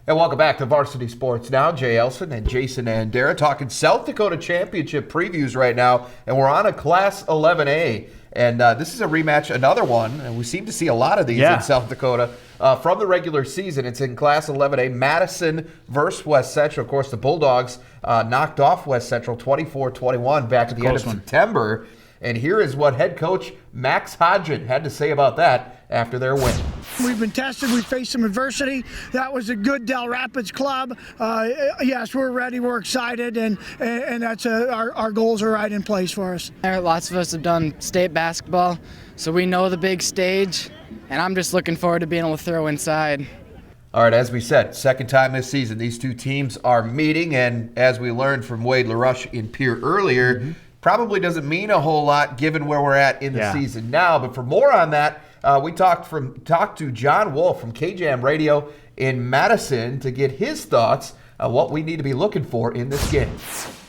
And welcome back to Varsity Sports Now. Jay Elson and Jason Andera talking South Dakota Championship previews right now, and we're on a Class 11A. And this is a rematch, another one, and we seem to see a lot of these in South Dakota from the regular season. It's in Class 11A, Madison versus West Central. Of course, the Bulldogs knocked off West Central 24-21 back at the end of September. And here is what head coach Max Hodgin had to say about that after their win. We've been tested. We faced some adversity. That was a good Del Rapids club. Yes, we're ready. We're excited, and that's our goals are right in place for us. Lots of us have done state basketball, so we know the big stage, and I'm just looking forward to being able to throw inside. All right, as we said, second time this season, these two teams are meeting, and as we learned from Wade LaRush in Pierre earlier, probably doesn't mean a whole lot given where we're at in the season now. But for more on that, we talked to John Wolf from KJAM Radio in Madison to get his thoughts on what we need to be looking for in this game.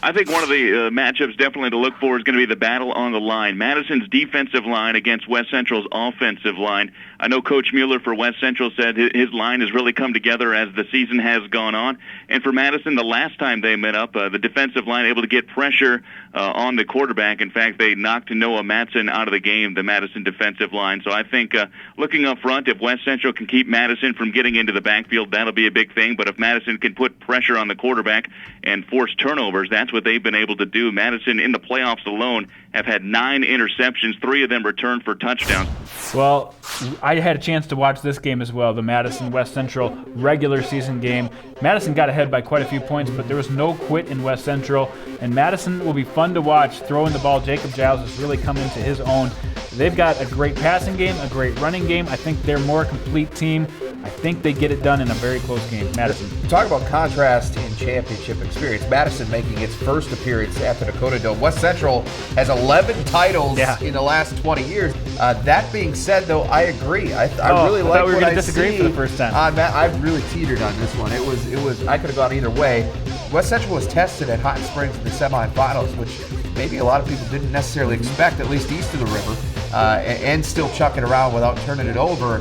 I think one of the matchups definitely to look for is going to be the battle on the line. Madison's defensive line against West Central's offensive line. I know Coach Mueller for West Central said his line has really come together as the season has gone on. And for Madison, the last time they met up, the defensive line able to get pressure on the quarterback. In fact, they knocked Noah Matson out of the game, the Madison defensive line. So I think looking up front, if West Central can keep Madison from getting into the backfield, that'll be a big thing. But if Madison can put pressure on the quarterback and force turnovers, that's what they've been able to do. Madison in the playoffs alone have had 9 interceptions, 3 of them returned for touchdowns. Well, I had a chance to watch this game as well, the Madison-West Central regular season game. Madison got ahead by quite a few points, but there was no quit in West Central, and Madison will be fun to watch. Throwing the ball, Jacob Giles has really come into his own. They've got a great passing game, a great running game. I think they're a more complete team. I think they get it done in a very close game. Madison. Talk about contrast in championship experience. Madison making its first appearance at the Dakota Dome. West Central has 11 titles in the last 20 years. That being said, though, I agree. I really like what I see. For the first time. I really teetered on this one. It was. I could have gone either way. West Central was tested at Hot Springs in the semifinals, which maybe a lot of people didn't necessarily expect, at least east of the river, and still chuck it around without turning it over.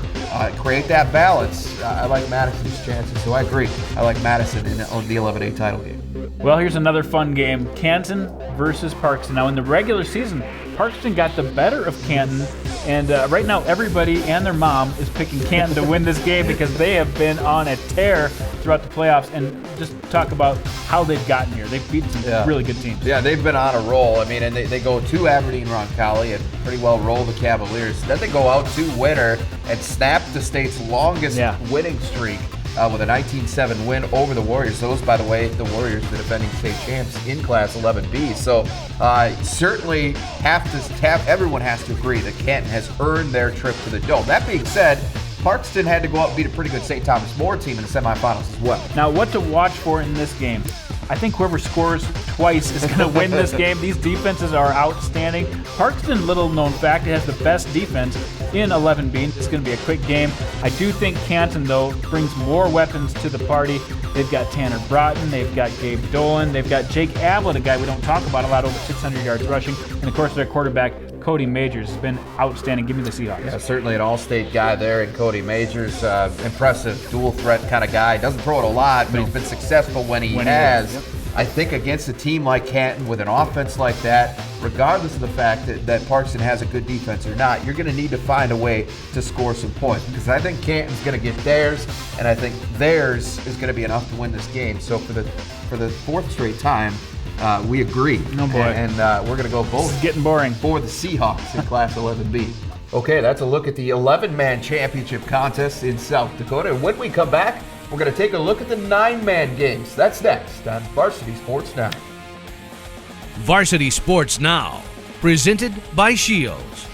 Create that balance. I like Madison's chances, so I agree. I like Madison on the 11A title game. Well, here's another fun game. Canton versus Parkston. Now, in the regular season, Parkston got the better of Canton, and right now everybody and their mom is picking Canton to win this game because they have been on a tear throughout the playoffs. And just talk about how they've gotten here. They've beaten some really good teams. Yeah, they've been on a roll. I mean, and they go to Aberdeen Roncalli and pretty well roll the Cavaliers. Then they go out to Winter and snap the state's longest winning streak with a 19-7 win over the Warriors. Those, by the way, the Warriors, the defending state champs in Class 11B. So certainly everyone has to agree that Canton has earned their trip to the Dome. That being said, Parkston had to go out and beat a pretty good St. Thomas More team in the semifinals as well. Now, what to watch for in this game? I think whoever scores twice is going to win this game. These defenses are outstanding. Parkston, little known fact, it has the best defense in 11B. It's going to be a quick game. I do think Canton, though, brings more weapons to the party. They've got Tanner Broughton. They've got Gabe Dolan. They've got Jake Ablett, a guy we don't talk about a lot, over 600 yards rushing. And, of course, their quarterback, Cody Majors, has been outstanding. Give me the Seahawks. Yeah, certainly an all-state guy there in Cody Majors. Impressive dual-threat kind of guy. Doesn't throw it a lot, but he's been successful when he has. I think against a team like Canton with an offense like that, regardless of the fact that Parkston has a good defense or not, you're going to need to find a way to score some points, because I think Canton's going to get theirs, and I think theirs is going to be enough to win this game. So for the fourth straight time, we agree. Oh boy. And we're going to go both. It's getting boring. For the Seahawks in Class 11B. Okay, that's a look at the 11-man championship contest in South Dakota. And when we come back, we're going to take a look at the 9-man games. That's next on Varsity Sports Now. Varsity Sports Now, presented by Shields.